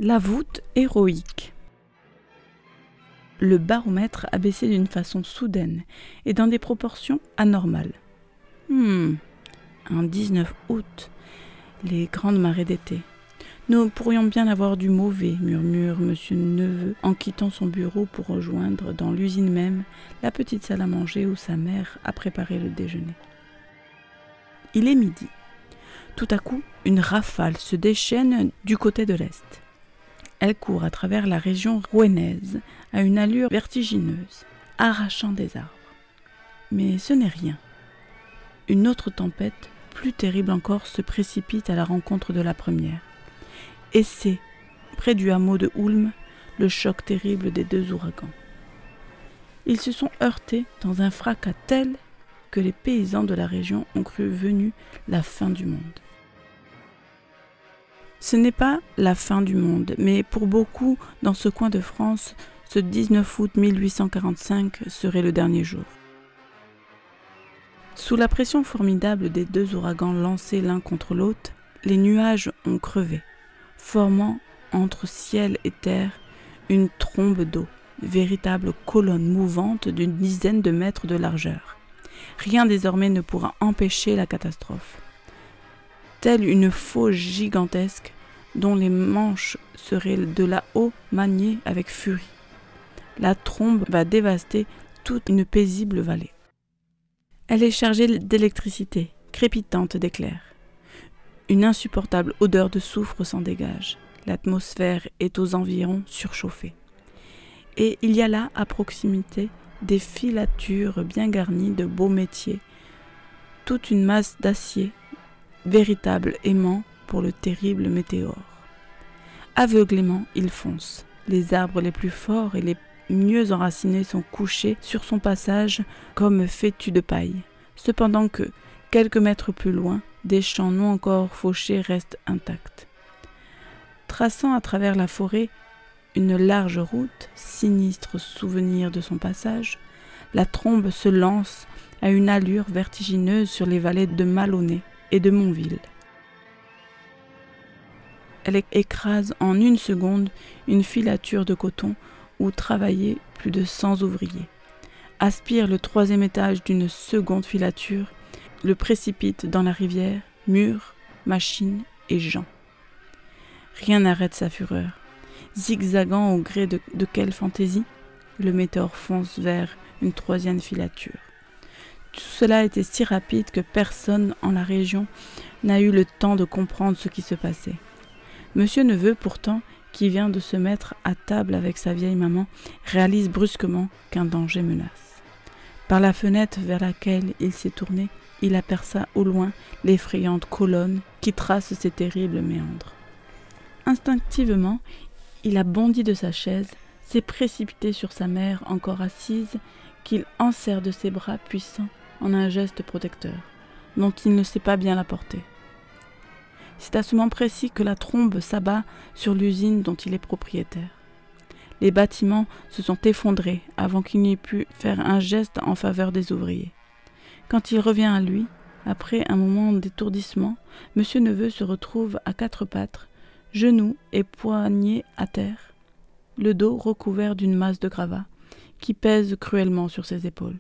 La voûte héroïque. Le baromètre a baissé d'une façon soudaine et dans des proportions anormales. Un 19 août, les grandes marées d'été. Nous pourrions bien avoir du mauvais, murmure Monsieur Neveu en quittant son bureau pour rejoindre dans l'usine même la petite salle à manger où sa mère a préparé le déjeuner. Il est midi. Tout à coup, une rafale se déchaîne du côté de l'est. Elle court à travers la région rouennaise à une allure vertigineuse, arrachant des arbres. Mais ce n'est rien. Une autre tempête, plus terrible encore, se précipite à la rencontre de la première. Et c'est, près du hameau de Houlme, le choc terrible des deux ouragans. Ils se sont heurtés dans un fracas tel que les paysans de la région ont cru venue la fin du monde. Ce n'est pas la fin du monde, mais pour beaucoup, dans ce coin de France, ce 19 août 1845 serait le dernier jour. Sous la pression formidable des deux ouragans lancés l'un contre l'autre, les nuages ont crevé, formant entre ciel et terre une trombe d'eau, véritable colonne mouvante d'une dizaine de mètres de largeur. Rien désormais ne pourra empêcher la catastrophe. Telle une fauche gigantesque dont les manches seraient de là-haut maniées avec furie. La trombe va dévaster toute une paisible vallée. Elle est chargée d'électricité, crépitante d'éclairs. Une insupportable odeur de soufre s'en dégage. L'atmosphère est aux environs surchauffée. Et il y a là, à proximité, des filatures bien garnies de beaux métiers, toute une masse d'acier, véritable aimant pour le terrible météore. Aveuglément, il fonce. Les arbres les plus forts et les mieux enracinés sont couchés sur son passage comme fétus de paille. Cependant que, quelques mètres plus loin, des champs non encore fauchés restent intacts. Traçant à travers la forêt une large route, sinistre souvenir de son passage, la trombe se lance à une allure vertigineuse sur les vallées de Malonnet et de Montville. Elle écrase en une seconde une filature de coton où travaillaient plus de 100 ouvriers, aspire le troisième étage d'une seconde filature, le précipite dans la rivière, murs, machines et gens. Rien n'arrête sa fureur. Zigzagant au gré de quelle fantaisie, le météore fonce vers une troisième filature. Tout cela était si rapide que personne en la région n'a eu le temps de comprendre ce qui se passait. Monsieur Neveu, pourtant, qui vient de se mettre à table avec sa vieille maman, réalise brusquement qu'un danger menace. Par la fenêtre vers laquelle il s'est tourné, il aperçoit au loin l'effrayante colonne qui trace ces terribles méandres. Instinctivement, il a bondi de sa chaise, s'est précipité sur sa mère encore assise, qu'il enserre de ses bras puissants en un geste protecteur, dont il ne sait pas bien la porter. C'est à ce moment précis que la trombe s'abat sur l'usine dont il est propriétaire. Les bâtiments se sont effondrés avant qu'il n'ait pu faire un geste en faveur des ouvriers. Quand il revient à lui, après un moment d'étourdissement, Monsieur Neveu se retrouve à quatre pattes, genoux et poignets à terre, le dos recouvert d'une masse de gravats qui pèse cruellement sur ses épaules.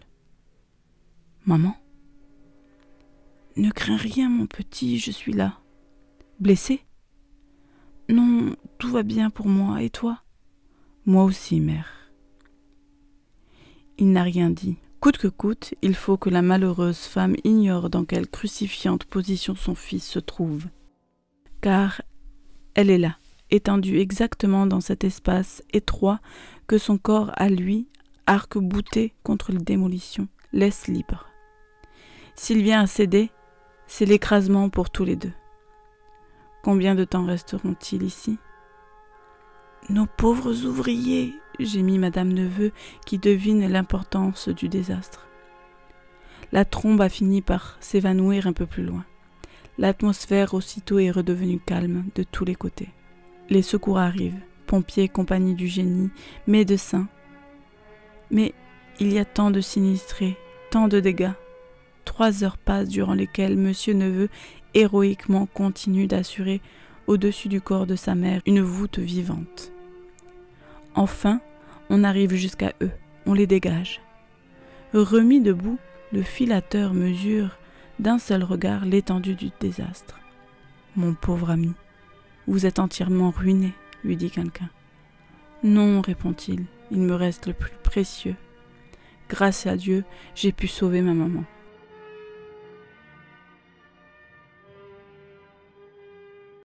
« Maman ? Ne crains rien, mon petit, je suis là. Blessé ? Non, tout va bien pour moi, et toi ? Moi aussi, mère. » Il n'a rien dit. Coûte que coûte, il faut que la malheureuse femme ignore dans quelle crucifiante position son fils se trouve. Car elle est là, étendue exactement dans cet espace étroit que son corps à lui, arc-bouté contre les démolitions, laisse libre. S'il vient à céder, c'est l'écrasement pour tous les deux. Combien de temps resteront-ils ici ? Nos pauvres ouvriers, gémit Madame Neveu, qui devine l'importance du désastre. La trombe a fini par s'évanouir un peu plus loin. L'atmosphère aussitôt est redevenue calme de tous les côtés. Les secours arrivent, pompiers, compagnie du génie, médecins. Mais il y a tant de sinistrés, tant de dégâts. 3 heures passent durant lesquelles Monsieur Neveu héroïquement continue d'assurer au-dessus du corps de sa mère, une voûte vivante. Enfin, on arrive jusqu'à eux, on les dégage. Remis debout, le filateur mesure d'un seul regard l'étendue du désastre. « Mon pauvre ami, vous êtes entièrement ruiné, » lui dit quelqu'un. « Non, répond-il, il me reste le plus précieux. Grâce à Dieu, j'ai pu sauver ma maman. »